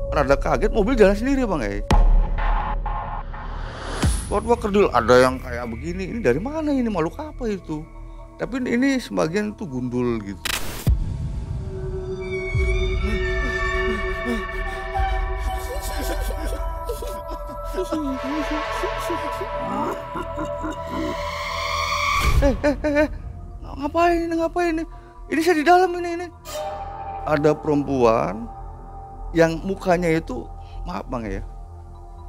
rada kaget mobil jalan sendiri Bang, Wah kerdil ada yang kayak begini, ini dari mana ini, makhluk apa itu? Tapi ini sebagian tuh gundul gitu. Ngapain ini, ngapain ini? Ini saya di dalam ini. Ada perempuan yang mukanya itu, maaf Bang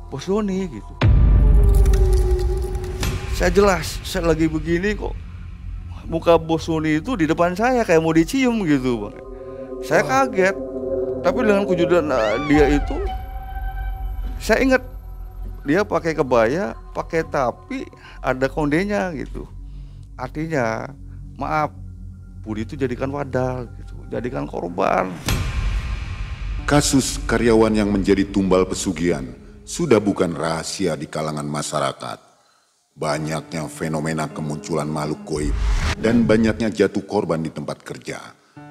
Bos Doni gitu. Saya jelas, saya lagi begini kok muka Bos Doni itu di depan saya kayak mau dicium gitu Bang. Saya kaget, tapi dengan kewujudan dia itu, saya ingat dia pakai kebaya, pakai tapi ada kondenya gitu. Artinya, maaf, Budi itu jadikan wadal gitu, jadikan korban. Kasus karyawan yang menjadi tumbal pesugihan sudah bukan rahasia di kalangan masyarakat. Banyaknya fenomena kemunculan makhluk goib dan banyaknya jatuh korban di tempat kerja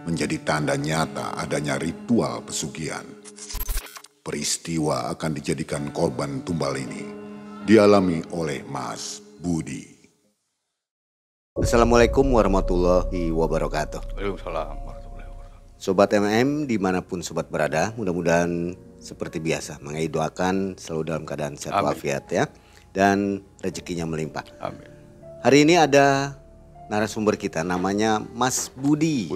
menjadi tanda nyata adanya ritual pesugihan. Peristiwa akan dijadikan korban tumbal ini dialami oleh Mas Budi. Assalamualaikum warahmatullahi wabarakatuh. Waalaikumsalam warahmatullahi wabarakatuh. Sobat MM dimanapun sobat berada, mudah-mudahan seperti biasa Mang Ei doakan selalu dalam keadaan sehat walafiat ya, dan rezekinya melimpah. Amin. Hari ini ada narasumber kita namanya Mas Budi.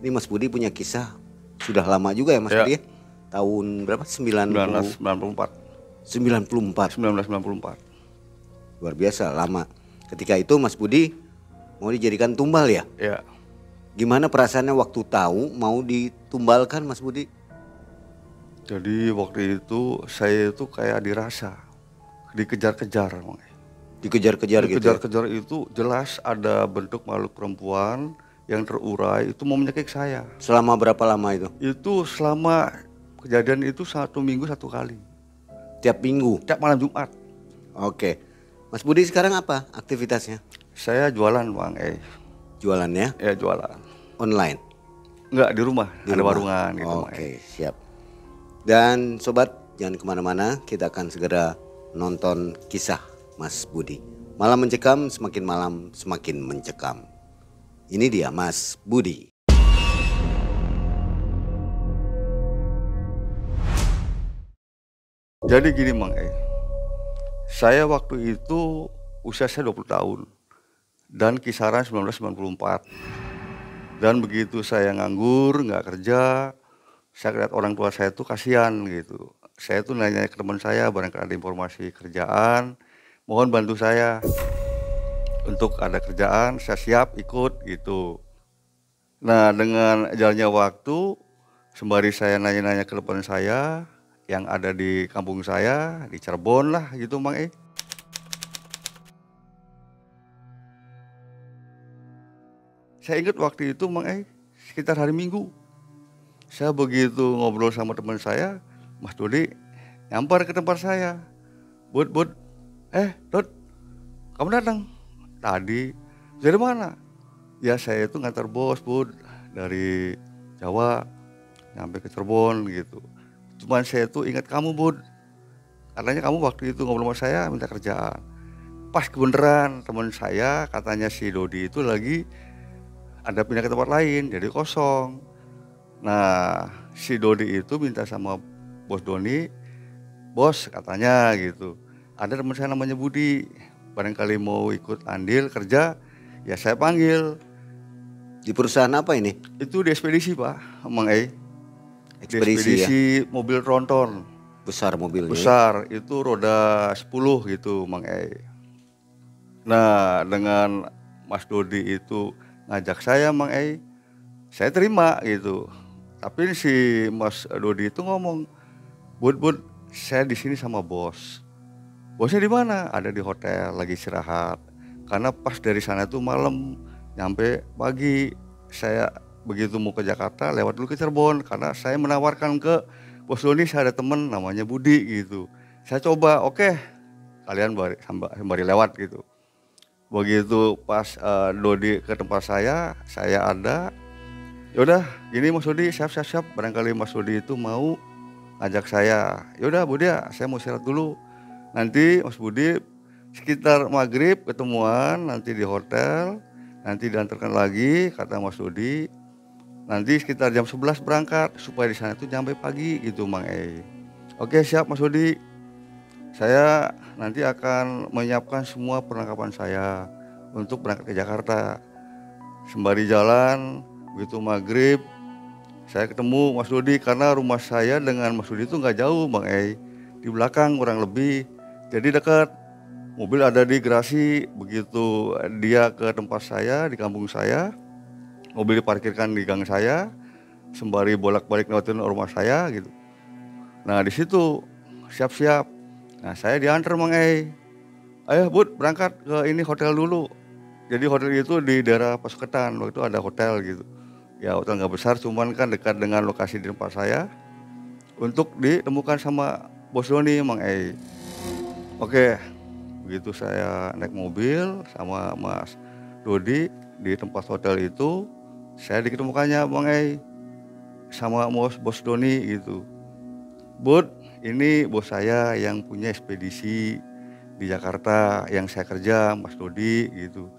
Ini Mas Budi punya kisah sudah lama juga ya Mas Budi ya? Tahun berapa? 1994. 1994. Luar biasa lama. Ketika itu Mas Budi mau dijadikan tumbal ya? Iya. Gimana perasaannya waktu tahu mau ditumbalkan Mas Budi? Jadi waktu itu saya itu kayak dirasa dikejar-kejar Bang. Dikejar-kejar gitu. Dikejar-kejar itu jelas ada bentuk makhluk perempuan yang terurai itu mau menyekik saya. Selama berapa lama itu? Itu selama kejadian itu 1 minggu 1 kali. Tiap minggu? Tiap malam Jumat. Oke. Mas Budi sekarang apa aktivitasnya? Saya jualan Bang Jualan ya? Ya jualan. Online? Enggak, di rumah. Di ada rumah. warungan gitu Oke, siap. Dan sobat jangan kemana-mana, kita akan segera nonton kisah Mas Budi. Malam mencekam, semakin malam semakin mencekam. Ini dia Mas Budi. Jadi gini Bang saya waktu itu usia saya 20 tahun dan kisaran 1994. Dan begitu saya nganggur, nggak kerja, saya lihat orang tua saya tuh kasihan gitu. Saya tuh nanya ke teman saya, barangkali ada informasi kerjaan, mohon bantu saya untuk ada kerjaan, saya siap ikut gitu. Nah dengan jalannya waktu, sembari saya nanya-nanya ke teman saya yang ada di kampung saya, di Cirebon lah gitu Bang Saya ingat waktu itu Bang sekitar hari Minggu. Saya begitu ngobrol sama teman saya, Mas Dodi nyamper ke tempat saya. Bud, Dod, kamu datang? Tadi, dari mana? Ya saya itu ngantar bos Bud, dari Jawa, nyampe ke Cirebon gitu. Cuman saya tuh ingat kamu Bud, katanya kamu waktu itu ngobrol sama saya minta kerjaan. Pas kebeneran teman saya katanya si Dodi itu lagi ada pindah ke tempat lain, jadi kosong. Nah, si Dodi itu minta sama Bos Doni, bos katanya gitu, ada teman saya namanya Budi, barangkali mau ikut andil kerja, ya saya panggil. Di perusahaan apa ini? Itu di ekspedisi Pak, Mang Ekspedisi ya? Mobil tronton. Besar mobilnya? Besar, itu roda 10 gitu Mang Nah dengan Mas Dodi itu ngajak saya Mang saya terima gitu. Tapi si Mas Dodi itu ngomong, Bud, saya di sini sama bos. Bosnya di mana? Ada di hotel, lagi istirahat. Karena pas dari sana tuh malam, nyampe pagi. Saya begitu mau ke Jakarta, lewat dulu ke Cirebon. Karena saya menawarkan ke Bos Doni, saya ada temen namanya Budi gitu. Saya coba, oke, kalian sembari lewat gitu. Begitu pas Dodi ke tempat saya ada. Yaudah, gini Mas Dodi, siap. Barangkali Mas Dodi itu mau ngajak saya, yaudah Budi ya, saya mau istirahat dulu. Nanti Mas Budi sekitar maghrib ketemuan nanti di hotel, nanti diantarkan lagi kata Mas Dodi. Nanti sekitar jam 11 berangkat supaya di sana itu sampai pagi gitu Mang E. Oke siap Mas Dodi. Saya nanti akan menyiapkan semua perlengkapan saya untuk berangkat ke Jakarta. Sembari jalan begitu maghrib saya ketemu Mas Dodi karena rumah saya dengan Mas Dodi itu nggak jauh Bang E. Di belakang kurang lebih. Jadi dekat. Mobil ada di garasi. Begitu dia ke tempat saya di kampung saya. Mobil diparkirkan di gang saya, sembari bolak-balik lewatin rumah saya gitu. Nah di situ siap-siap. Nah saya diantar Mang E. Ayo Bud berangkat ke ini hotel dulu. Jadi hotel itu di daerah Pasuketan, waktu itu ada hotel gitu. Ya hotel nggak besar, cuman kan dekat dengan lokasi di tempat saya. Untuk ditemukan sama Bos Doni Mang E. Oke, begitu saya naik mobil sama Mas Dodi di tempat hotel itu. Saya diketemukannya Bang E sama bos Doni gitu. Bud, ini bos saya yang punya ekspedisi di Jakarta yang saya kerja, Mas Dodi gitu.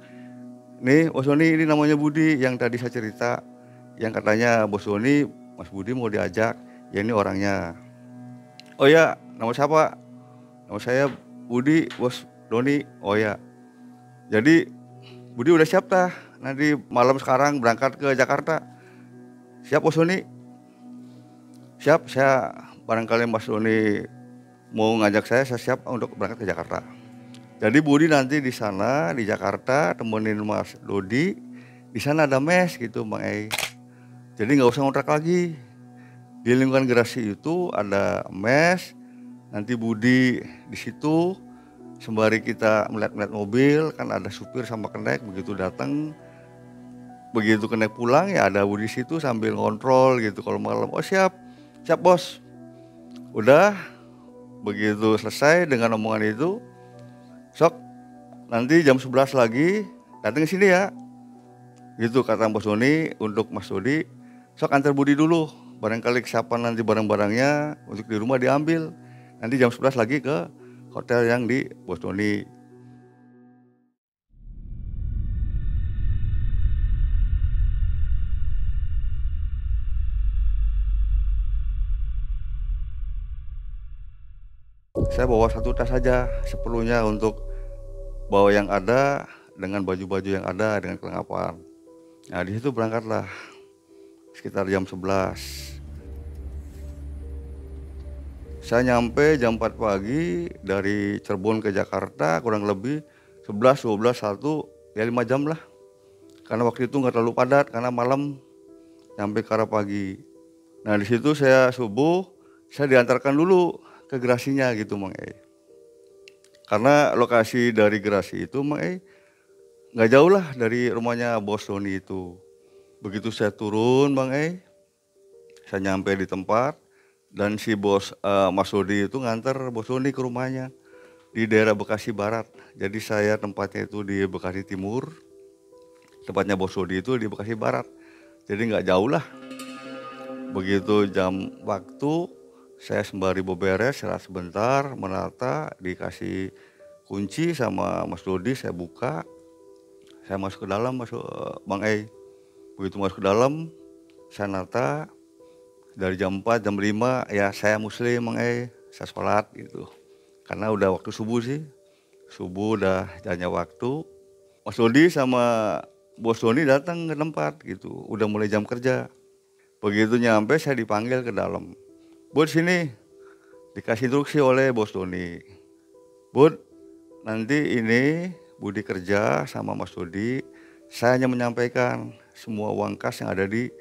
Nih bos Doni ini namanya Budi yang tadi saya cerita. Yang katanya bos Doni, Mas Budi mau diajak, ya ini orangnya. Oh ya, nama siapa? Nama saya Budi, bos Doni. Oh ya, jadi Budi udah siap tah? Nanti malam sekarang berangkat ke Jakarta. Siap Bos Doni? Siap, saya barangkali Mas Doni mau ngajak saya siap untuk berangkat ke Jakarta. Jadi Budi nanti di sana di Jakarta temenin Mas Dodi. Di sana ada mes gitu Bang E. Jadi nggak usah ngontrak lagi. Di lingkungan garasi itu ada mes. Nanti Budi di situ sembari kita melihat-melihat mobil kan ada supir sama kenek begitu datang. Begitu kenek pulang ya ada Budi situ sambil ngontrol gitu kalau malam. Oh siap bos. Udah begitu selesai dengan omongan itu. Sok nanti jam 11 lagi datang ke sini ya. Gitu kata Bos Doni untuk Mas Dodi. Sok antar Budi dulu. Barangkali kesiapan nanti barang-barangnya untuk di rumah diambil. Nanti jam 11 lagi ke hotel yang di Bos Doni. Saya bawa satu tas saja seperlunya untuk bawa yang ada dengan baju-baju yang ada dengan kelengkapan. Nah di situ berangkatlah sekitar jam 11. Saya nyampe jam 4 pagi dari Cirebon ke Jakarta kurang lebih 11, 12, 1 ya 5 jam lah. Karena waktu itu nggak terlalu padat karena malam nyampe ke arah pagi. Nah di situ saya subuh saya diantarkan dulu ke garasinya gitu Mang E. Karena lokasi dari garasi itu Mang E nggak jauh lah dari rumahnya Bos Doni itu. Begitu saya turun Bang E, saya nyampe di tempat dan si bos Mas Dodi itu nganter Bos Doni ke rumahnya di daerah Bekasi Barat. Jadi saya tempatnya itu di Bekasi Timur, tempatnya Bos Dodi itu di Bekasi Barat. Jadi nggak jauh lah. Begitu jam waktu saya sembari beberes, istirahat sebentar, menata, dikasih kunci sama Mas Dodi, saya buka, saya masuk ke dalam, Bang E. Begitu masuk ke dalam, saya nata, dari jam 4, jam 5, ya saya muslim Bang E, saya sholat gitu. Karena udah waktu subuh sih, subuh udah jalannya waktu. Mas Dodi sama Bos Doni datang ke tempat gitu, udah mulai jam kerja. Begitu nyampe saya dipanggil ke dalam. Bud sini, dikasih instruksi oleh Bos Doni. Bud, nanti ini Budi kerja sama Mas Dodi, saya hanya menyampaikan semua uang kas yang ada di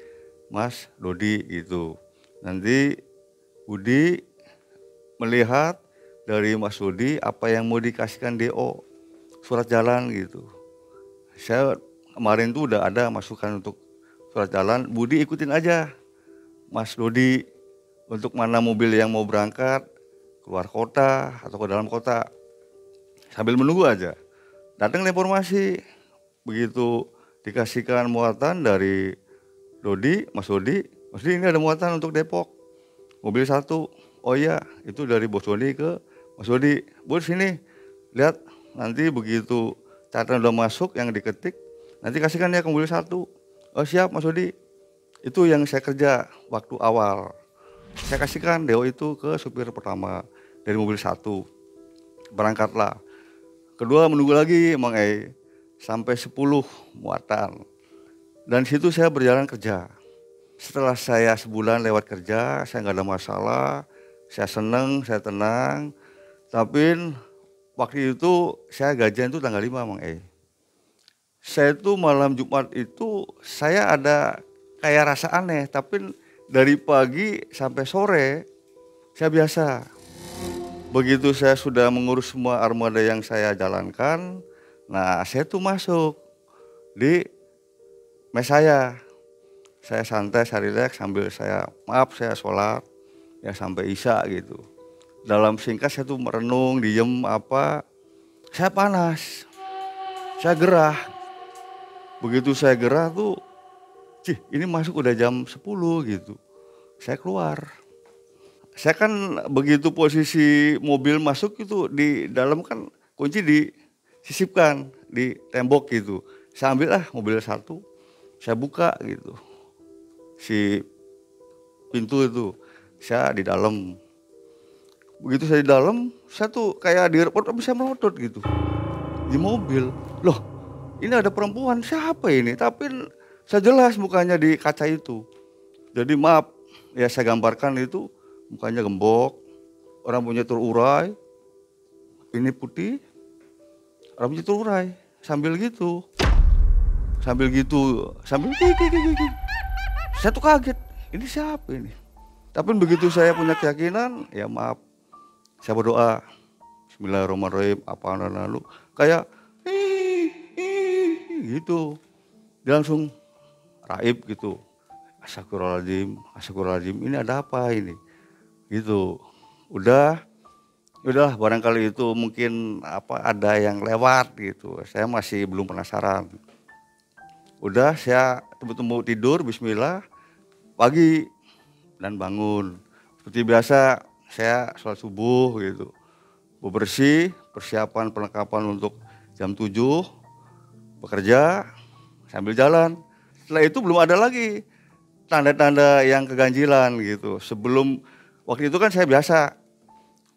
Mas Dodi gitu. Nanti Budi melihat dari Mas Dodi apa yang mau dikasihkan DO, surat jalan gitu. Saya kemarin tuh udah ada masukan untuk surat jalan, Budi ikutin aja Mas Dodi. Untuk mana mobil yang mau berangkat keluar kota atau ke dalam kota. Sambil menunggu aja. Datang informasi. Begitu dikasihkan muatan dari Dodi, Mas Dodi ini ada muatan untuk Depok. mobil satu. Oh iya, itu dari Bos Dodi ke Mas Dodi. Bos sini, lihat nanti begitu catatan udah masuk yang diketik, nanti kasihkan ya ke mobil satu. Oh siap Mas Dodi. Itu yang saya kerja waktu awal. Saya kasihkan DO itu ke supir pertama dari mobil satu. Berangkatlah. Kedua menunggu lagi Mang sampai 10 muatan. Dan situ saya berjalan kerja. Setelah saya sebulan lewat kerja, saya nggak ada masalah, saya seneng, saya tenang. Tapi waktu itu saya gajian itu tanggal 5 Mang Saya itu malam Jumat itu saya ada kayak rasa aneh, tapi dari pagi sampai sore saya biasa. Begitu saya sudah mengurus semua armada yang saya jalankan, nah saya tuh masuk di mes saya. Saya santai, saya rileks sambil saya sholat ya sampai isya gitu. Dalam singkat saya tuh merenung, diem apa, saya panas, saya gerah. Begitu saya gerah tuh, ini masuk udah jam 10 gitu. Saya keluar. Saya kan begitu posisi mobil masuk itu di dalam kan kunci disisipkan di tembok gitu. Saya ambil mobil satu, saya buka gitu. Si pintu itu, saya di dalam. Begitu saya di dalam, saya tuh kayak di airport bisa melotot gitu. Di mobil, loh ini ada perempuan, siapa ini? Tapi saya jelas mukanya di kaca itu. Jadi maaf, ya saya gambarkan itu mukanya gembok, rambutnya terurai, ini putih, rambutnya terurai, sambil gitu, sambil gigi. Saya tuh kaget, ini siapa ini? Tapi begitu saya punya keyakinan, ya maaf, saya berdoa, Bismillahirrahmanirrahim, apa lalu kayak gitu, dia langsung raib gitu, Astagfirullahaladzim, ini ada apa ini? Gitu, udah barangkali itu mungkin ada yang lewat gitu, saya masih belum penasaran. Udah saya temu tidur, Bismillah, pagi dan bangun. Seperti biasa saya sholat subuh gitu, bebersih, persiapan perlengkapan untuk jam 7, bekerja sambil jalan. Setelah itu belum ada lagi tanda-tanda yang keganjilan gitu. Sebelum waktu itu kan saya biasa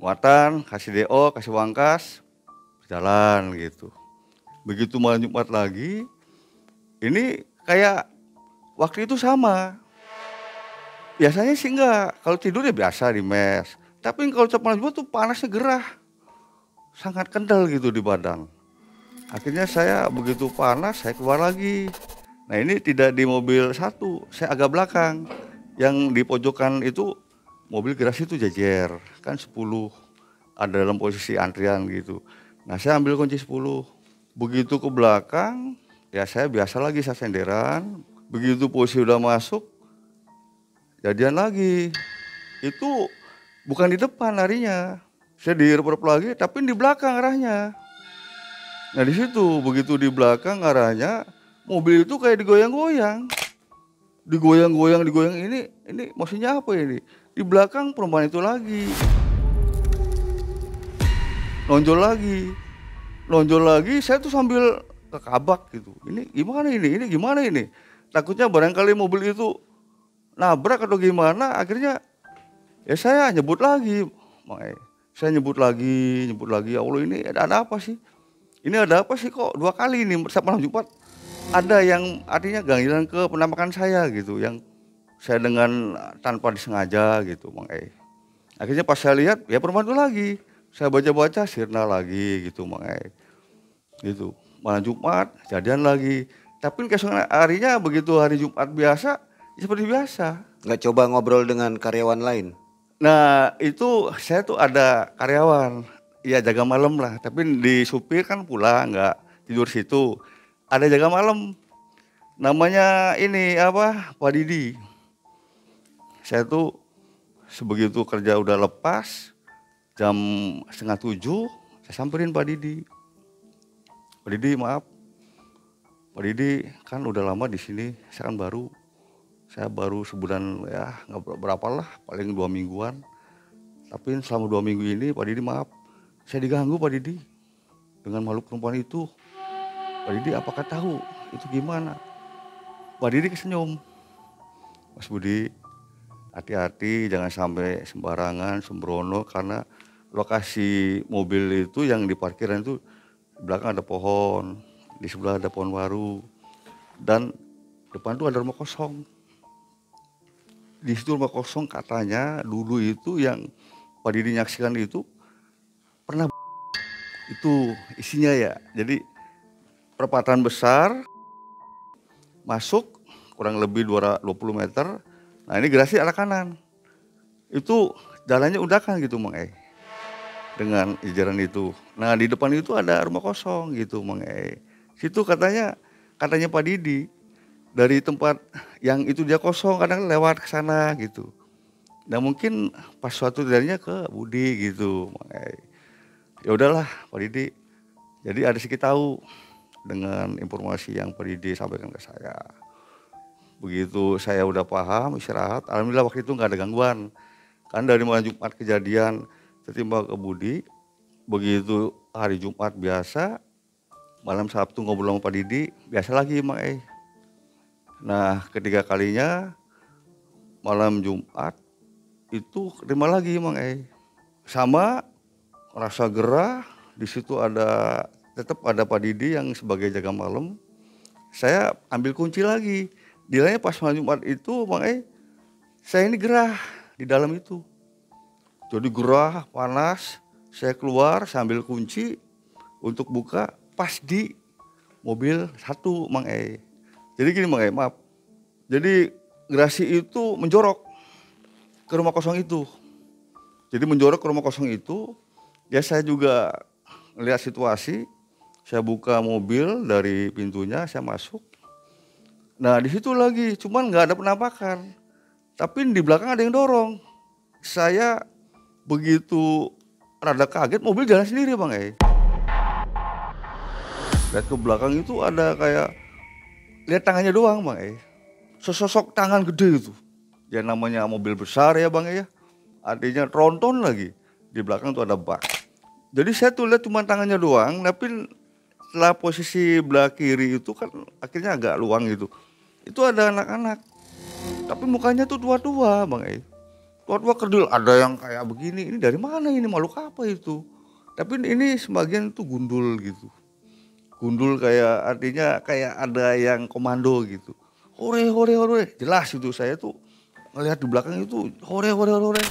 muatan, kasih DO, kasih wangkas, jalan gitu. Begitu malam Jumat lagi, ini kayak waktu itu sama. Biasanya sih enggak, kalau tidur ya biasa di mes. Tapi kalau malam Jumat tuh panasnya gerah, sangat kental gitu di badan. Akhirnya saya begitu panas, saya keluar lagi. Nah ini tidak di mobil satu, saya agak belakang. Yang di pojokan itu mobil gerasi itu jejer, kan 10, ada dalam posisi antrian gitu. Nah saya ambil kunci 10, begitu ke belakang, ya saya biasa lagi, saya senderan. Begitu posisi udah masuk, jadian lagi. Itu bukan di depan larinya, saya direp-rep lagi, tapi di belakang arahnya. Nah di situ begitu di belakang arahnya, mobil itu kayak digoyang-goyang, ini maksudnya apa ini? Di belakang perempuan itu lagi, nonjol lagi, saya tuh sambil kekabak gitu. Ini gimana ini? Takutnya barangkali mobil itu nabrak atau gimana, akhirnya ya saya nyebut lagi, saya nyebut lagi, ya Allah ini ada apa sih? Ini ada apa sih kok 2 kali ini malam Jumat ada yang artinya gangguan ke penampakan saya gitu, yang saya dengan tanpa disengaja gitu Mang Akhirnya pas saya lihat ya perempuan itu lagi, saya baca sirna lagi gitu Mang gitu. Malam Jumat jadian lagi, tapi keesokan harinya begitu hari Jumat biasa ya seperti biasa. Nggak coba ngobrol dengan karyawan lain? Nah itu saya tuh ada karyawan, ya jaga malam lah, tapi di supir kan pulang nggak tidur situ. Ada jaga malam, namanya ini Pak Didi. Saya tuh sebegitu kerja udah lepas, jam 6:30 saya samperin Pak Didi. Pak Didi maaf, Pak Didi kan udah lama di sini, saya kan baru. Saya baru sebulan ya nggak berapa lah, paling 2 mingguan. Tapi selama 2 minggu ini Pak Didi maaf, saya diganggu Pak Didi dengan makhluk perempuan itu. Pak Didi apakah tahu itu gimana? Pak Didi kesenyum. Mas Budi, hati-hati jangan sampai sembarangan sembrono, karena lokasi mobil itu yang di parkiran itu di belakang ada pohon, di sebelah ada pohon baru, dan depan itu ada rumah kosong. Di situ rumah kosong katanya dulu itu yang Pak Didi nyaksikan itu pernah itu isinya ya. Jadi perempatan besar, masuk kurang lebih 20 meter. Nah ini gerasi arah kanan. Itu jalannya undakan gitu Mang E. Dengan jajaran itu. Nah di depan itu ada rumah kosong gitu Mang E. Situ katanya Pak Didi dari tempat yang itu dia kosong kadang lewat ke sana gitu. Nah mungkin pas suatu darinya ke Budi gitu. Ya udahlah Pak Didi. Jadi ada sedikit tahu dengan informasi yang Pak Didi sampaikan ke saya. Begitu saya udah paham, istirahat, alhamdulillah waktu itu nggak ada gangguan. Kan dari malam Jumat kejadian tertimpa ke Budi. Begitu hari Jumat biasa, malam Sabtu ngobrol sama Pak Didi, biasa lagi Mang E. Nah ketiga kalinya malam Jumat itu terima lagi Mang E. Sama rasa gerah, di situ ada tetap ada Pak Didi yang sebagai jaga malam. Saya ambil kunci lagi. Dilanya pas malam Jumat itu Mang E, saya ini gerah di dalam itu. Jadi gerah, panas, saya keluar sambil kunci untuk buka pas di mobil satu Mang E. Jadi gini Mang E, maaf. Jadi gerasi itu menjorok ke rumah kosong itu. Jadi menjorok ke rumah kosong itu, ya saya juga melihat situasi, saya buka mobil dari pintunya, saya masuk. Nah di situ lagi, cuman nggak ada penampakan, tapi di belakang ada yang dorong. Saya begitu rada kaget, mobil jalan sendiri Bang E. Lihat ke belakang itu ada kayak, lihat tangannya doang Bang E. Sesosok tangan gede itu. Ya namanya mobil besar ya Bang E ya. Artinya tronton lagi. Di belakang tuh ada bak. Jadi saya tuh lihat cuma tangannya doang, tapi setelah posisi belah kiri itu kan akhirnya agak luang gitu. Itu ada anak-anak. Tapi mukanya tuh tua-tua Bang E. Tua-tua kerdil, ada yang kayak begini. Ini dari mana ini, makhluk apa itu? Tapi ini sebagian tuh gundul gitu. Gundul kayak artinya kayak ada yang komando gitu. Hore hore hore. Jelas itu saya tuh ngelihat di belakang itu hore hore hore.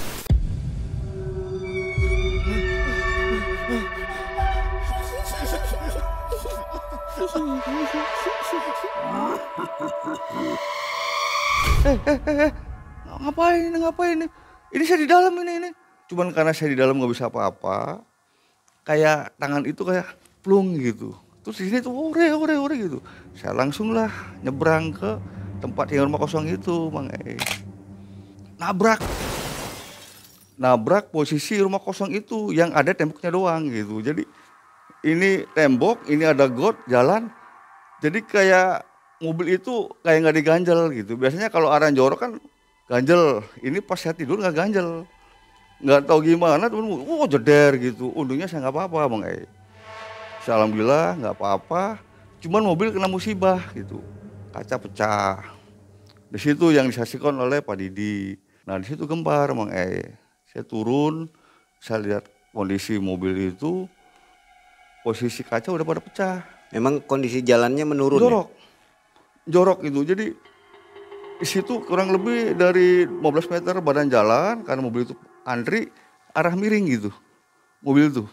Ngapain ini? Ini saya di dalam ini. Cuman karena saya di dalam nggak bisa apa-apa, kayak tangan itu kayak plung gitu. Terus di sini tuh hore gitu. Saya langsung lah nyebrang ke tempat yang rumah kosong itu, Bang E. Nabrak posisi rumah kosong itu yang ada temboknya doang gitu. Jadi ini tembok, ini ada got jalan. Jadi kayak mobil itu kayak nggak diganjel gitu. Biasanya kalau arah jorok kan ganjel. Ini pas saya tidur nggak ganjel. Nggak tahu gimana temen, jeder gitu. Untungnya saya nggak apa-apa Bang E. Alhamdulillah nggak apa-apa. Cuman mobil kena musibah gitu. Kaca pecah. Di situ yang disaksikan oleh Pak Didi. Nah di situ gempar Bang E. Saya turun, saya lihat kondisi mobil itu, posisi kaca udah pada pecah. Memang kondisi jalannya menurun. Jorok itu. Jadi di situ kurang lebih dari 15 meter badan jalan, karena mobil itu antri arah miring gitu. Mobil itu.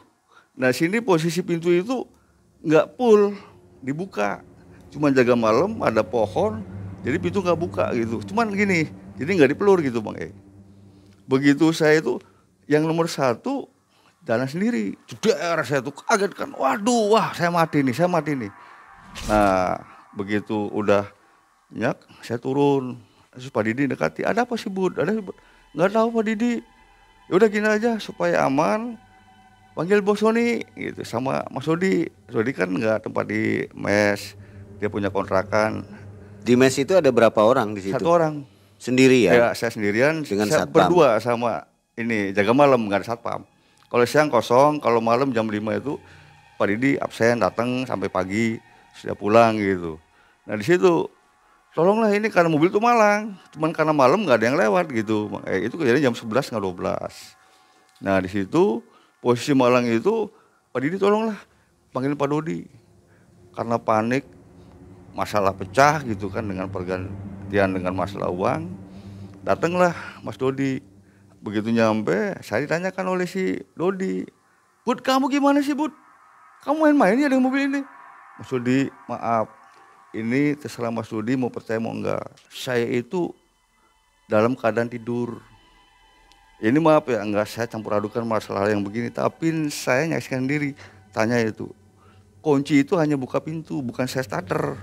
Nah sini posisi pintu itu nggak full dibuka, cuman jaga malam ada pohon, jadi pintu nggak buka gitu. Cuman gini, jadi nggak dipelur gitu Bang E. Begitu saya itu yang nomor 1 jalan sendiri, jedar saya tuh kaget kan, saya mati nih. Nah begitu udah nyak, saya turun, terus Pak Didi dekati, ada apa sih Bud? Nggak tahu Pak Didi. Ya udah gini aja supaya aman, panggil Bos Sony gitu sama Mas Sodi. Sodi kan nggak tempat di mes, dia punya kontrakan. Di mes itu ada berapa orang di situ? 1 orang. Sendiri ya? Ya saya sendirian, Dengan saya satpam? berdua sama ini jaga malam, nggak ada satpam. Kalau siang kosong, kalau malam jam 5 itu Pak Didi absen datang sampai pagi, sudah pulang gitu. Nah di situ tolonglah ini karena mobil tuh malang, cuman karena malam nggak ada yang lewat gitu. Itu kejadian jam 11 nggak 12. Nah di situ posisi malang itu Pak Didi tolonglah panggil Pak Dodi karena panik masalah pecah gitu kan dengan pergantian dengan masalah uang. Datanglah Mas Dodi. Begitu nyampe, saya ditanyakan oleh si Dodi, "Bud, kamu gimana sih, Bud? Kamu main-main ya dengan mobil ini?" Mas Dodi, "Maaf, ini terserah Mas Dodi mau percaya mau enggak. Saya itu dalam keadaan tidur. Ini maaf ya, enggak saya campur adukan masalah yang begini, tapi saya nyaksikan diri." Tanya itu, "Kunci itu hanya buka pintu, bukan saya starter."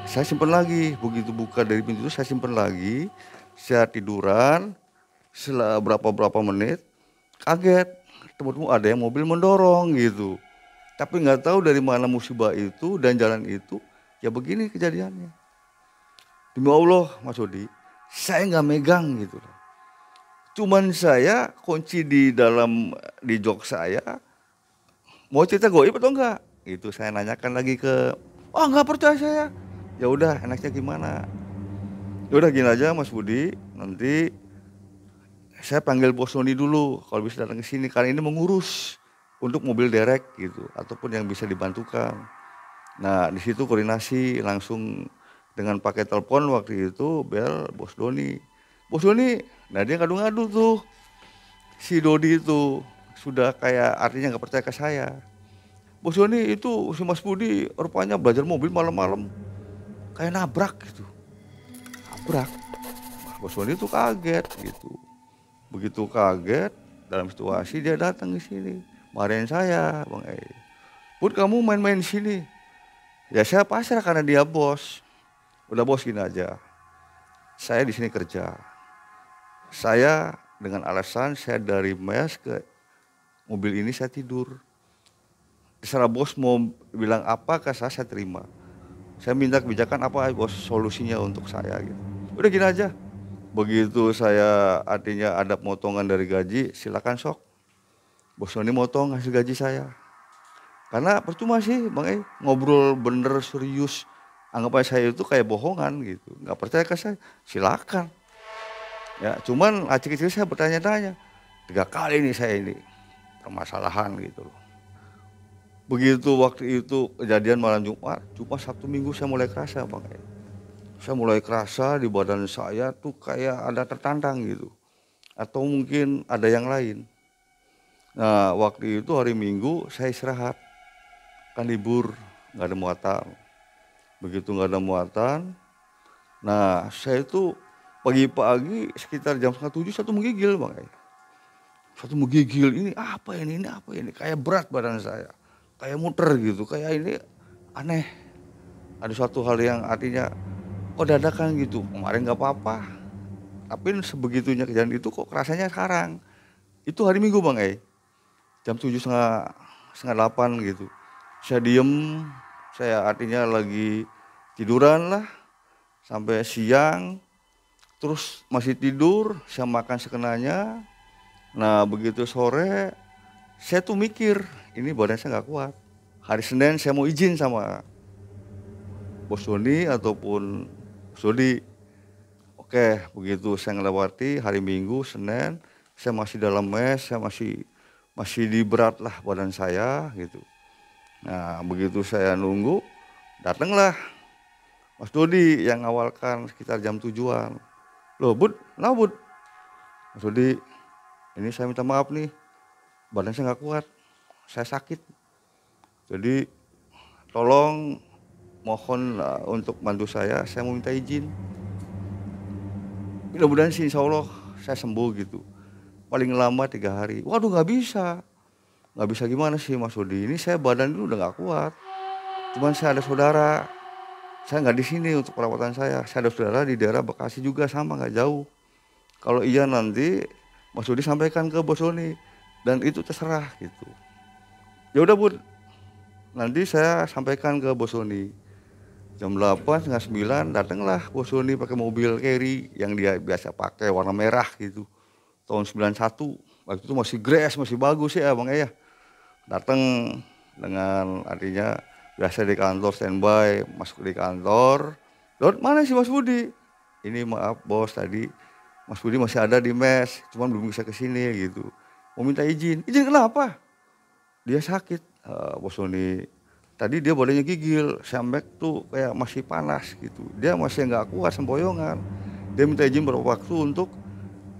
Saya simpen lagi, begitu buka dari pintu itu saya simpen lagi. Saya tiduran, setelah berapa menit, kaget, teman-teman ada yang mobil mendorong gitu. Tapi nggak tahu dari mana musibah itu dan jalan itu, ya begini kejadiannya. Demi Allah Mas Odi, saya nggak megang gitu loh. Cuman saya kunci di jok saya, mau cerita goib atau enggak? Itu saya nanyakan lagi ke, "Oh nggak percaya saya." Ya udah enaknya gimana? Ya udah gini aja Mas Budi, nanti saya panggil Bos Doni dulu kalau bisa datang ke sini karena ini mengurus untuk mobil derek gitu ataupun yang bisa dibantukan. Nah di situ koordinasi langsung dengan pakai telepon waktu itu bel Bos Doni. Bos Doni, nah dia ngadu-ngadu tuh si Dodi itu sudah kayak artinya nggak percaya ke saya. "Bos Doni itu si Mas Budi rupanya belajar mobil malam-malam kayak nabrak gitu." Nabrak. Bos Doni itu kaget gitu. Begitu kaget dalam situasi dia datang ke sini, marahin saya, "Bang Bud kamu main-main di sini." Ya saya pasrah karena dia bos. Udah bos gini aja. Saya di sini kerja. Saya dengan alasan saya dari mes ke mobil ini saya tidur. Terserah bos mau bilang apa ke saya terima. Saya minta kebijakan apa bos solusinya untuk saya gitu. Udah gini aja. Begitu saya artinya ada potongan dari gaji, silakan sok. Bos Doni motong hasil gaji saya. Karena percuma sih Bang ngobrol bener serius. Anggap aja saya itu kayak bohongan gitu. Nggak percaya ke saya, silakan. Ya cuman kecil-kecil saya bertanya-tanya. 3 kali nih saya ini permasalahan gitu loh. Begitu waktu itu kejadian malam Jumat Sabtu Minggu saya mulai kerasa Bang. Saya mulai kerasa di badan saya tuh kayak ada tertantang gitu. Atau mungkin ada yang lain. Nah waktu itu hari Minggu saya istirahat. Kan libur, gak ada muatan. Begitu gak ada muatan. Nah saya itu pagi-pagi sekitar jam 6:30 satu menggigil Bang. Satu menggigil, ini apa ini apa ini. Kayak berat badan saya. Kayak muter gitu, kayak ini aneh. Ada suatu hal yang artinya kok dadakan gitu, kemarin nggak apa-apa. Tapi sebegitunya kejadian itu kok rasanya sekarang. Itu hari Minggu Bang jam 7 setengah 8 gitu. Saya diem, saya artinya lagi tiduran lah. Sampai siang, terus masih tidur, saya makan sekenanya. Nah begitu sore, saya tuh mikir, ini badan saya nggak kuat. Hari Senin saya mau izin sama Bos Doni ataupun Dodi. Oke, begitu saya ngelewati hari Minggu, Senin, saya masih dalam mes, saya masih di berat lah badan saya gitu. Nah, begitu saya nunggu, datanglah Mas Dodi yang ngawalkan sekitar jam 7-an. "Loh, Bud, nah Bud." "Mas Dodi, ini saya minta maaf nih, badan saya nggak kuat, saya sakit. Jadi tolong mohon untuk bantu saya mau minta izin. Mudah-mudahan sih insya Allah saya sembuh gitu. Paling lama 3 hari." Waduh nggak bisa. Nggak bisa gimana sih Mas Dodi, ini saya badan dulu udah nggak kuat. Cuman saya ada saudara, saya nggak di sini untuk perawatan saya ada saudara di daerah Bekasi juga sama nggak jauh. Kalau iya nanti Mas Dodi sampaikan ke Bos Doni dan itu terserah gitu. Ya udah Bud, nanti saya sampaikan ke Bos Doni. Jam 8, setengah 9 datanglah Bos Doni pakai mobil carry yang dia biasa pakai warna merah gitu. Tahun 91. Waktu itu masih gres, masih bagus ya Bang ya. Datang dengan artinya biasa di kantor standby, masuk di kantor. Dot, mana sih Mas Budi? Ini maaf bos, tadi Mas Budi masih ada di mes, cuman belum bisa ke sini gitu. Mau minta izin. Izin kenapa? Dia sakit, Bos Doni. Tadi dia badannya gigil, sampai tuh kayak masih panas gitu. Dia masih nggak kuat sempoyongan. Dia minta izin beberapa waktu untuk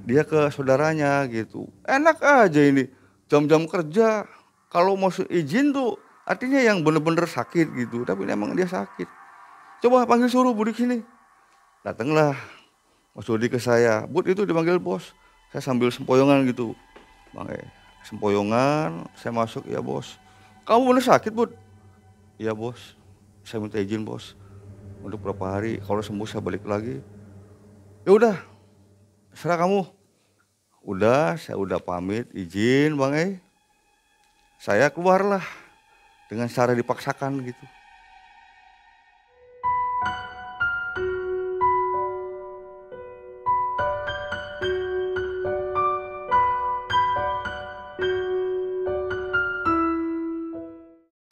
dia ke saudaranya gitu. Enak aja ini, jam-jam kerja. Kalau mau izin tuh artinya yang bener-bener sakit gitu. Tapi emang dia sakit. Coba panggil suruh Budi sini. Datanglah Mas Dodi ke saya. Bud itu dipanggil bos. Saya sambil sempoyongan gitu. Bang sempoyongan, saya masuk, ya bos. Kamu bener sakit Bud? Iya bos, saya minta izin bos untuk beberapa hari, kalau sembuh saya balik lagi. Ya udah, serah kamu. Udah, saya udah pamit izin Bang. Saya keluarlah dengan cara dipaksakan gitu.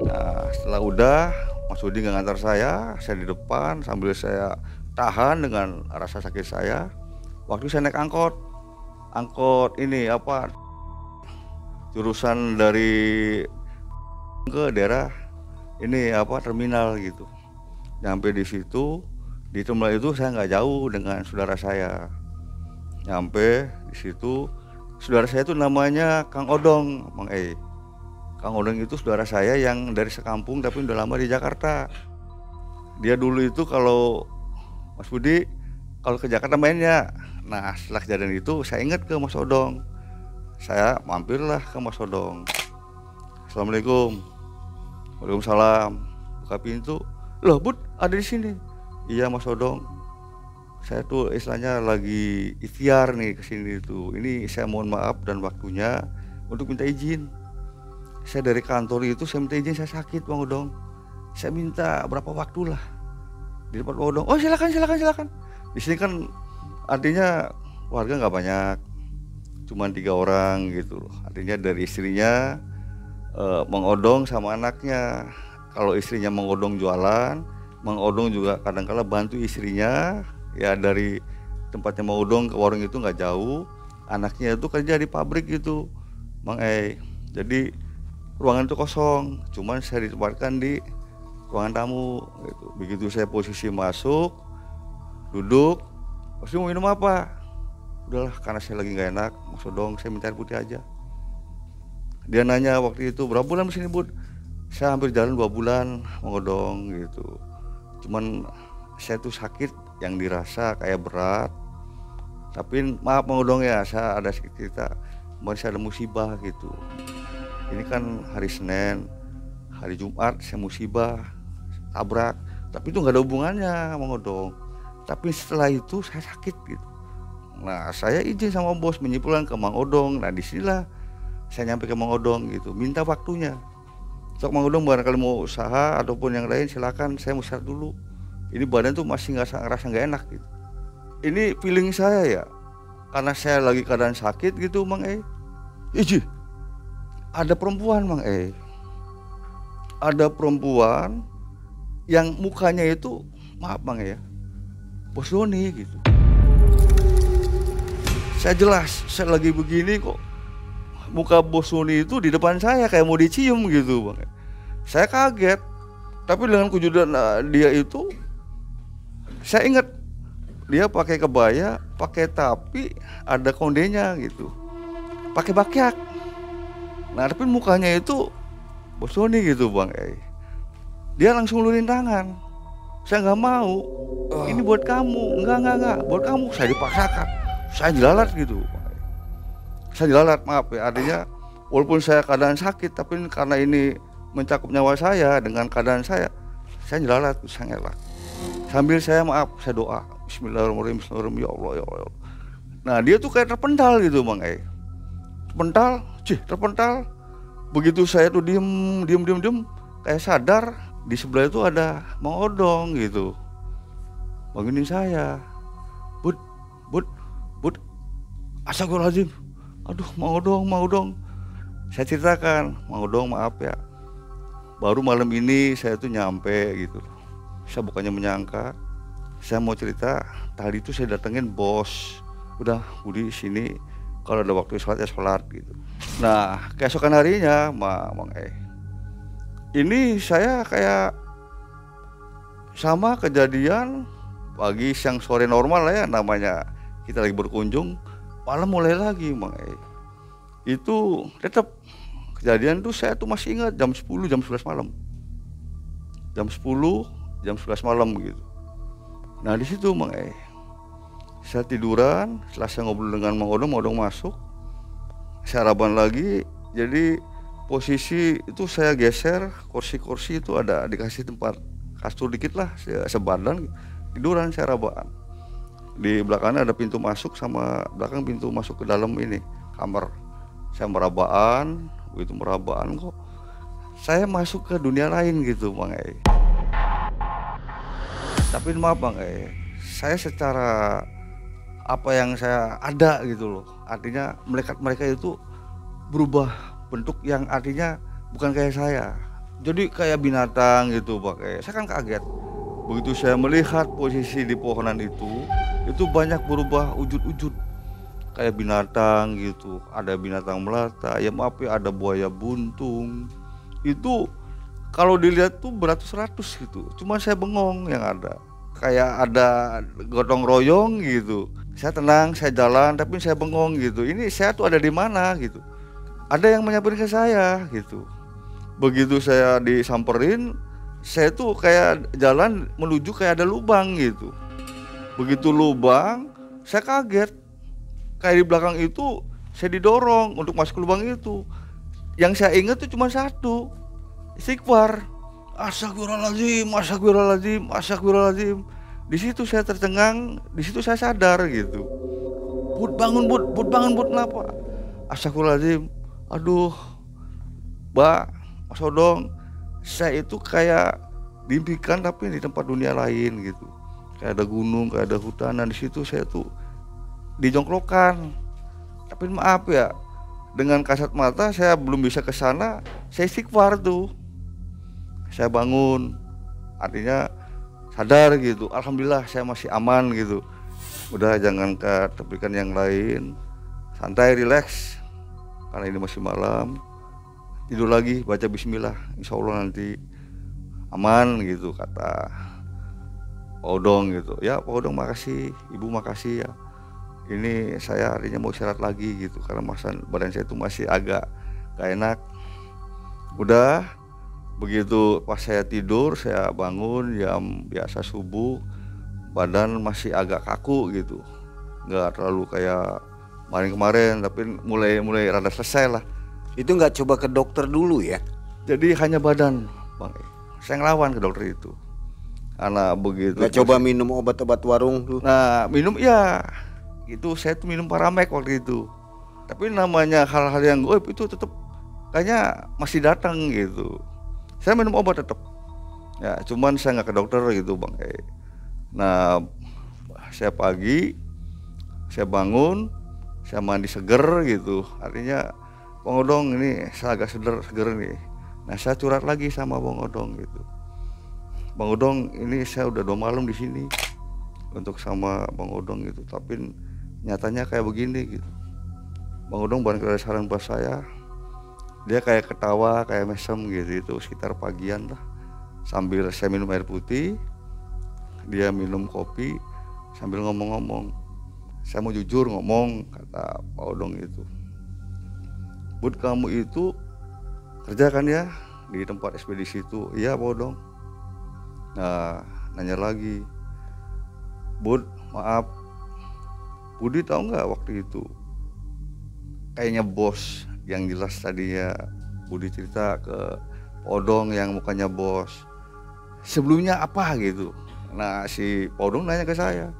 Nah, setelah udah Mas Budi nggak ngantar saya di depan sambil saya tahan dengan rasa sakit saya. Waktu saya naik angkot ini apa, jurusan dari ke daerah ini apa terminal gitu. Nyampe di situ, di terminal itu saya nggak jauh dengan saudara saya. Nyampe di situ, saudara saya itu namanya Kang Odong, Bang Kang Odong itu saudara saya yang dari sekampung tapi udah lama di Jakarta. Dia dulu itu kalau Mas Budi kalau ke Jakarta mainnya. Nah setelah kejadian itu saya ingat ke Mas Odong. Saya mampirlah ke Mas Odong. Assalamualaikum. Waalaikumsalam. Buka pintu. Loh Bud ada di sini. Iya Mas Odong. Saya tuh istilahnya lagi ikhtiar nih ke sini tuh. Ini saya mohon maaf dan waktunya untuk minta izin. Saya dari kantor itu saya minta izin, saya sakit Bang Odong. Saya minta berapa waktu lah di depan Bang Odong. Oh silakan. Di sini kan artinya warga nggak banyak, cuman 3 orang gitu. Artinya dari istrinya, Bang Odong sama anaknya. Kalau istrinya Bang Odong jualan, Bang Odong juga kadang-kala bantu istrinya. Ya dari tempatnya Bang Odong ke warung itu nggak jauh. Anaknya itu kerja di pabrik gitu, Bang Jadi ruangan itu kosong, cuman saya ditempatkan di ruangan tamu gitu. Begitu saya posisi masuk, duduk, pasti mau minum apa? Udahlah karena saya lagi nggak enak, Mas Odong saya minta air putih aja. Dia nanya waktu itu berapa bulan di sini Bud? Saya hampir jalan 2 bulan Bang Odong gitu. Cuman saya tuh sakit yang dirasa kayak berat. Tapi maaf Bang Odong ya, saya ada sedikit cerita. Kemarin saya ada musibah gitu. Ini kan hari Senin, hari Jumat saya musibah, tabrak. Tapi itu nggak ada hubungannya Bang Odong. Tapi setelah itu saya sakit gitu. Nah saya izin sama bos menyimpulkan ke Bang Odong. Nah disinilah saya nyampe ke Bang Odong gitu, minta waktunya. Sok Bang Odong barangkali mau usaha ataupun yang lain silakan, saya mau istirahat dulu. Ini badan tuh masih ngerasa nggak enak gitu. Ini feeling saya ya, karena saya lagi keadaan sakit gitu Bang Iji. Ada perempuan Bang ada perempuan yang mukanya itu maaf Bang Bos Doni gitu. Saya jelas, saya lagi begini kok muka Bos Doni itu di depan saya kayak mau dicium gitu Bang. Saya kaget, tapi dengan kewujudan dia itu, saya ingat dia pakai kebaya, pakai tapi ada kondenya gitu, pakai bakyak. Nah tapi mukanya itu Bos Doni gitu Bang Dia langsung ulurin tangan. Saya nggak mau. Ini buat kamu. Enggak. Buat kamu. Saya dipaksakan. Saya jelalat gitu Bang Saya jelalat, maaf ya. Artinya walaupun saya keadaan sakit, tapi karena ini mencakup nyawa saya dengan keadaan saya jelalat, saya ngelak. Sambil saya maaf, saya doa. Bismillahirrahmanirrahim. Ya Allah, ya Allah. Nah dia tuh kayak terpental gitu Bang terpental. Begitu saya tuh diem, kayak sadar, di sebelah itu ada Mang Odong gitu, bangunin saya, bud, bud, bud, astagfirullahaladzim, aduh Mang Odong, saya ceritakan, Mang Odong maaf ya, baru malam ini saya tuh nyampe gitu, saya bukannya menyangka, saya mau cerita, tadi itu saya datengin bos, udah Budi sini, kalau ada waktu sholat ya sholat gitu. Nah keesokan harinya Mang ini saya kayak sama kejadian pagi siang sore normal lah ya, namanya kita lagi berkunjung, malam mulai lagi Mang itu tetap kejadian tuh saya tuh masih ingat jam 10 jam 11 malam, jam 10 jam 11 malam gitu. Nah di situ Mang saya tiduran, setelah saya ngobrol dengan Mang Odong masuk, saya raban lagi, jadi posisi itu saya geser, kursi itu ada dikasih tempat kasur dikit lah, saya sebadan tiduran, saya raban. Di belakangnya ada pintu masuk sama belakang pintu masuk ke dalam ini kamar. Saya merabaan, begitu merabaan kok saya masuk ke dunia lain gitu Bang Tapi maaf Bang saya secara apa yang saya ada gitu loh, artinya mereka itu berubah bentuk yang artinya bukan kayak saya, jadi kayak binatang gitu Pak. Saya kan kaget begitu saya melihat posisi di pohonan itu banyak berubah wujud-wujud kayak binatang gitu, ada binatang melata ya, maaf ya, ada buaya buntung, itu kalau dilihat tuh beratus-ratus gitu, cuma saya bengong, yang ada kayak ada gotong royong gitu. Saya tenang, saya jalan, tapi saya bengong gitu, ini saya tuh ada di mana gitu. Ada yang menyamperin ke saya gitu. Begitu saya disamperin, saya tuh kayak jalan menuju kayak ada lubang gitu. Begitu lubang, saya kaget. Kayak di belakang itu saya didorong untuk masuk ke lubang itu. Yang saya ingat tuh cuma satu, istighfar. Astagfirullahaladzim, astagfirullahaladzim, astagfirullahaladzim. Di situ saya tercengang, di situ saya sadar gitu. Bud bangun bud, bangun bud, kenapa? Astagfirullahaladzim. Aduh, Mbak, Mas Odong, saya itu kayak dimimpikan tapi di tempat dunia lain gitu. Kayak ada gunung, kayak ada hutan, dan di situ saya tuh dijongkrokan. Tapi maaf ya, dengan kasat mata saya belum bisa ke sana, saya istighfar tuh. Saya bangun, artinya sadar gitu. Alhamdulillah saya masih aman gitu. Udah jangan ketepikan yang lain, santai, rileks. Karena ini masih malam, tidur lagi, baca bismillah, insya Allah nanti aman gitu, kata Pak Odong gitu. Ya Pak Odong makasih, Ibu makasih ya, ini saya harinya mau istirahat lagi gitu, karena badan saya itu masih agak gak enak. Udah begitu pas saya tidur, saya bangun jam biasa subuh, badan masih agak kaku gitu, nggak terlalu kayak kemarin, tapi mulai rada selesai lah. Itu nggak coba ke dokter dulu ya? Jadi hanya badan Bang, saya ngelawan ke dokter itu karena begitu. Nggak coba minum obat-obat warung tuh? Nah minum ya, itu saya tuh minum Paramek waktu itu, tapi namanya hal-hal yang goib itu tetap kayaknya masih datang gitu. Saya minum obat tetap ya, cuman saya nggak ke dokter gitu Bang. Nah saya pagi, saya bangun, saya mandi seger gitu, artinya Bang Odong ini saya agak seger nih. Nah saya curhat lagi sama Bang Odong gitu, Bang Odong ini saya udah 2 malam di sini untuk sama Bang Odong gitu, tapi nyatanya kayak begini gitu. Bang Odong barangkali ada saran buat saya. Dia kayak ketawa, kayak mesem gitu, itu sekitar pagian lah, sambil saya minum air putih, dia minum kopi sambil ngomong-ngomong. Saya mau jujur ngomong, kata Pak Odong itu, Bud kamu itu kerja kan ya di tempat ekspedisi itu? Iya Pak Odong. Nah nanya lagi, Bud maaf, Budi tahu nggak waktu itu kayaknya bos yang jelas tadinya Budi cerita ke Odong yang mukanya bos, sebelumnya apa gitu. Nah si Odong nanya ke saya,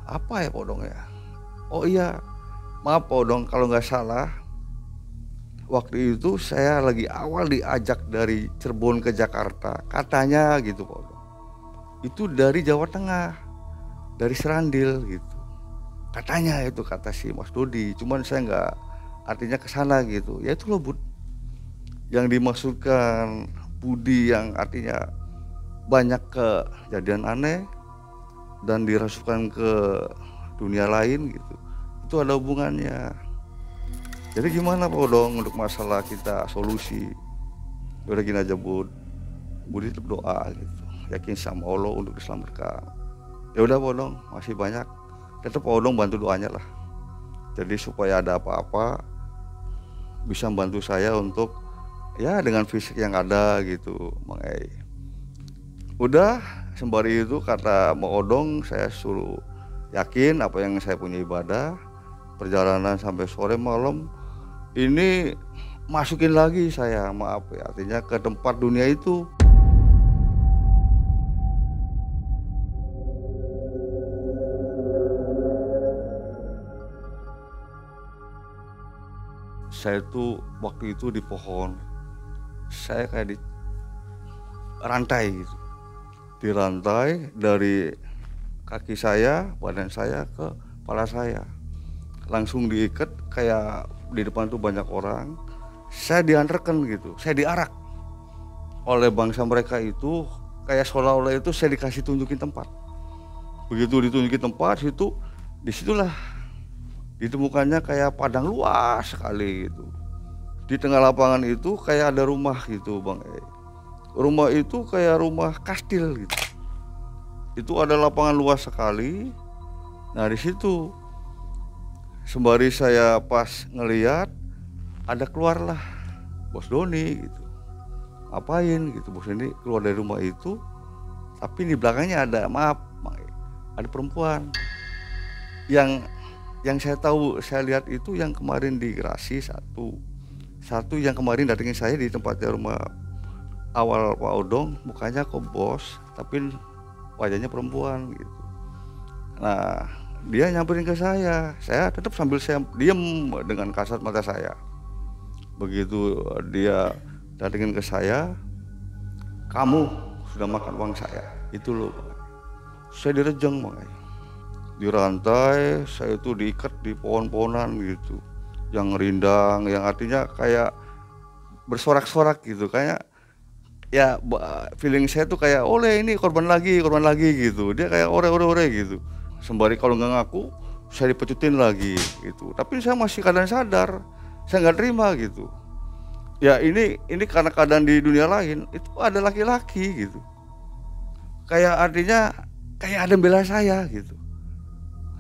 apa ya Odong ya? Oh iya, maaf Odong, kalau nggak salah waktu itu saya lagi awal diajak dari Cirebon ke Jakarta, katanya gitu Pak Odong. Itu dari Jawa Tengah, dari Serandil gitu. Katanya itu kata si Mas Dodi, cuman saya nggak artinya ke sana gitu. Ya itu loh Bud, yang dimaksudkan Budi yang artinya banyak kejadian aneh dan dirasukan ke dunia lain gitu. Itu ada hubungannya. Jadi gimana Pak Odong untuk masalah kita solusi? Udah gini aja Bud, Budi tetap doa gitu, yakin sama Allah untuk diselamatkan. Ya udah Pak Odong, masih banyak. Tetap Pak Odong bantu doanya lah. Jadi supaya ada apa-apa bisa membantu saya untuk ya dengan fisik yang ada gitu, Bang Ei. Udah sembari itu kata Bang Odong saya suruh yakin apa yang saya punya ibadah, perjalanan sampai sore malam ini masukin lagi saya, maaf ya, artinya ke tempat dunia itu. Saya tuh waktu itu di pohon, saya kayak di rantai gitu, di rantai dari kaki saya, badan saya ke kepala saya, langsung diikat kayak di depan tuh banyak orang. Saya diantarkan gitu, saya diarak oleh bangsa mereka itu, kayak seolah-olah itu saya dikasih tunjukin tempat. Begitu ditunjukin tempat situ, disitulah ditemukannya kayak padang luas sekali gitu. Di tengah lapangan itu kayak ada rumah gitu Bang E. Rumah itu kayak rumah kastil gitu. Itu ada lapangan luas sekali. Nah di situ sembari saya pas ngeliat, ada keluarlah Bos Doni gitu. Ngapain gitu Bos Doni keluar dari rumah itu, tapi di belakangnya ada, maaf, ada perempuan. Yang saya tahu, saya lihat itu yang kemarin di Grasi satu yang kemarin datengin saya di tempatnya rumah awal Pak Odong, mukanya kok bos, tapi wajahnya perempuan gitu. Nah dia nyamperin ke saya tetap sambil saya diem dengan kasat mata saya. Begitu dia datengin ke saya, kamu sudah makan uang saya, itu loh. Saya direjeng makanya, dirantai, saya itu diikat di pohon-pohonan gitu, yang rindang, yang artinya kayak bersorak-sorak gitu, kayak ya feeling saya tuh kayak oleh ini korban lagi gitu, dia kayak ore gitu. Sembari kalau nggak ngaku saya dipecutin lagi gitu, tapi saya masih keadaan sadar, saya nggak terima gitu. Ya ini karena keadaan di dunia lain itu ada laki-laki gitu, kayak artinya kayak ada yang bela saya gitu.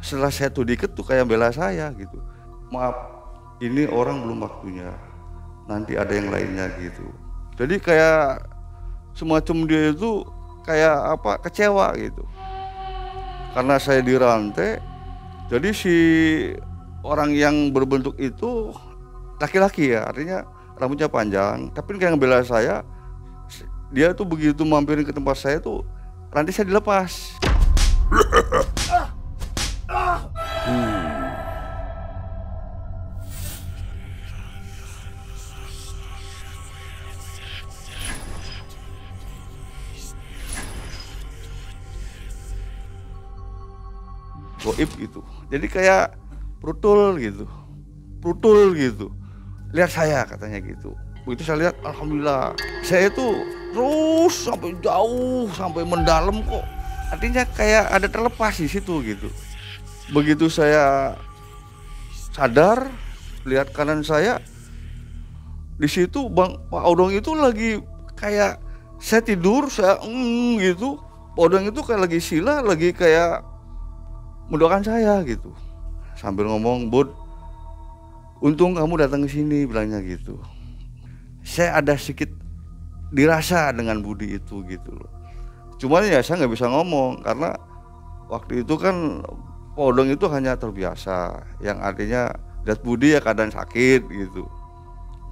Setelah saya tuh diikat tuh kayak bela saya gitu, maaf ini orang belum waktunya, nanti ada yang lainnya gitu. Jadi kayak semacam dia itu kayak apa, kecewa gitu. Karena saya dirantai, jadi si orang yang berbentuk itu laki-laki ya, artinya rambutnya panjang, tapi kayak ngebela saya. Dia tuh begitu mampirin ke tempat saya tuh, rantai saya dilepas. Goib gitu, jadi kayak brutul gitu, lihat saya katanya gitu. Begitu saya lihat, alhamdulillah, saya itu terus sampai jauh, sampai mendalam kok, artinya kayak ada terlepas di situ gitu. Begitu saya sadar, lihat kanan saya, di situ Pak Odong itu lagi kayak, saya tidur, saya gitu, Pak Odong itu kayak lagi sila, lagi kayak mendoakan saya gitu, sambil ngomong, Bud, untung kamu datang ke sini, bilangnya gitu. Saya ada sedikit dirasa dengan Budi itu gitu loh. Cuman ya saya nggak bisa ngomong karena waktu itu kan Pak Odong itu hanya terbiasa, yang artinya lihat Budi ya keadaan sakit gitu.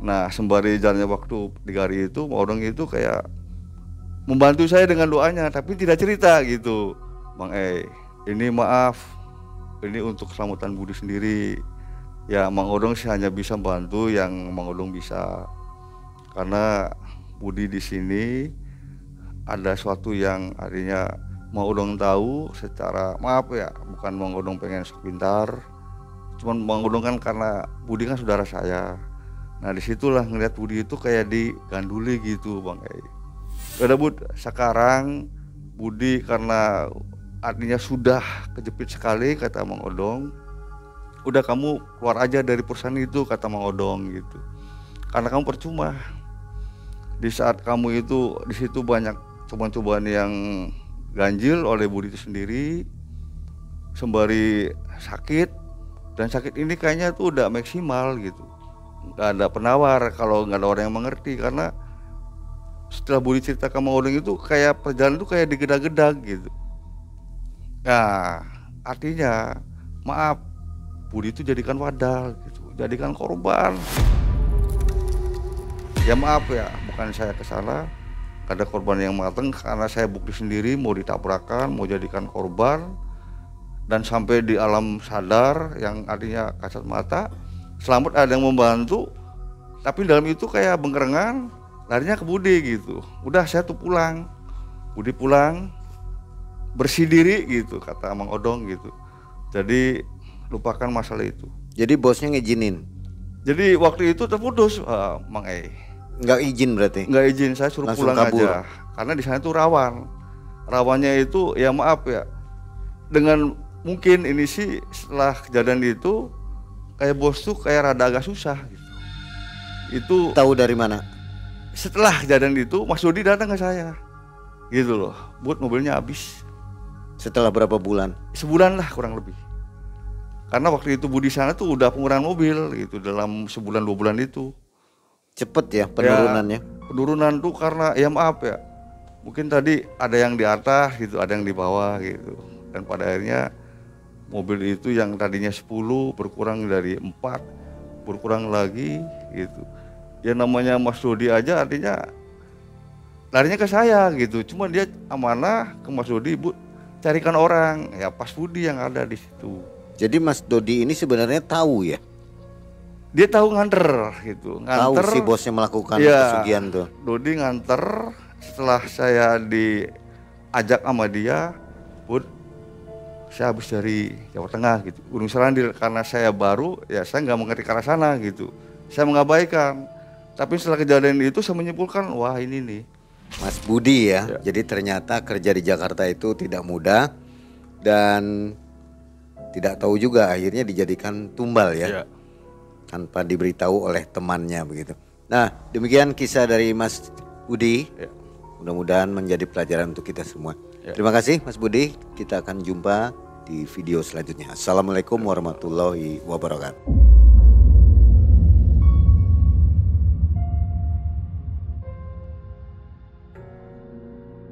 Nah sembari jalannya waktu 3 hari itu, Pak Odong itu kayak membantu saya dengan doanya, tapi tidak cerita gitu, Bang ini maaf, ini untuk keselamatan Budi sendiri, Ya Mang Odong sih hanya bisa bantu yang Mang Odong bisa. Karena Budi di sini ada suatu yang artinya Mang Odong tahu secara, maaf ya, bukan Mang Odong pengen sok pintar, cuman Mang Odong kan karena Budi kan saudara saya. Nah disitulah ngeliat Budi itu kayak diganduli gitu Bang Ei. Udah Bud, sekarang Budi karena artinya sudah kejepit sekali kata Mang Odong, udah kamu keluar aja dari perusahaan itu kata Mang Odong gitu. Karena kamu percuma. Di saat kamu itu di situ banyak cobaan-cobaan yang ganjil oleh Budi itu sendiri, sembari sakit, dan sakit ini kayaknya tuh udah maksimal gitu. Nggak ada penawar kalau nggak ada orang yang mengerti, karena setelah Budi cerita ke Mang Odong itu kayak perjalanan itu kayak digedak-gedak gitu. Nah artinya maaf, Budi itu jadikan wadal gitu, jadikan korban. Ya maaf ya, bukan saya kesana, ada korban yang mateng karena saya bukti sendiri mau ditabrakan, mau jadikan korban, dan sampai di alam sadar yang artinya kasat mata, selamat ada yang membantu, tapi dalam itu kayak bengkerengan, larinya ke Budi gitu. Udah saya tuh pulang, Budi pulang, bersih diri gitu kata Mang Odong gitu. Jadi lupakan masalah itu. Jadi bosnya ngizinin? Jadi waktu itu terputus Mang Ei. Nggak izin berarti? Nggak izin, saya suruh langsung pulang kabur aja. Karena di sana itu rawan. Rawannya itu ya maaf ya, dengan mungkin ini sih setelah kejadian itu kayak bos tuh kayak rada agak susah gitu. Itu tahu dari mana? Setelah kejadian itu Mas Dodi datang ke saya gitu loh, Bud mobilnya habis. Setelah berapa bulan? Sebulan lah kurang lebih. Karena waktu itu Budi sana tuh udah pengurangan mobil gitu dalam sebulan 2 bulan itu. Cepet ya penurunannya? Ya, penurunan tuh karena ya maaf ya, mungkin tadi ada yang di atas gitu, ada yang di bawah gitu. Dan pada akhirnya mobil itu yang tadinya 10 berkurang dari 4, berkurang lagi gitu. Ya namanya Mas Dodi aja artinya larinya ke saya gitu. Cuma dia amanah ke Mas Dodi, Bu, carikan orang. Ya pas Budi yang ada di situ. Jadi Mas Dodi ini sebenarnya tahu ya? Dia tahu nganter gitu. Nganter, tahu si bosnya melakukan ya, pesugihan tuh. Dodi nganter setelah saya diajak sama dia, Bud, saya habis dari Jawa Tengah gitu, Gunung Serandir. Karena saya baru, ya saya nggak mengerti ke arah sana gitu. Saya mengabaikan. Tapi setelah kejadian itu saya menyimpulkan, wah ini nih Mas Budi ya. Jadi ternyata kerja di Jakarta itu tidak mudah dan tidak tahu juga akhirnya dijadikan tumbal ya. Tanpa diberitahu oleh temannya begitu. Nah demikian kisah dari Mas Budi. Mudah-mudahan menjadi pelajaran untuk kita semua. Terima kasih Mas Budi. Kita akan jumpa di video selanjutnya. Assalamualaikum warahmatullahi wabarakatuh.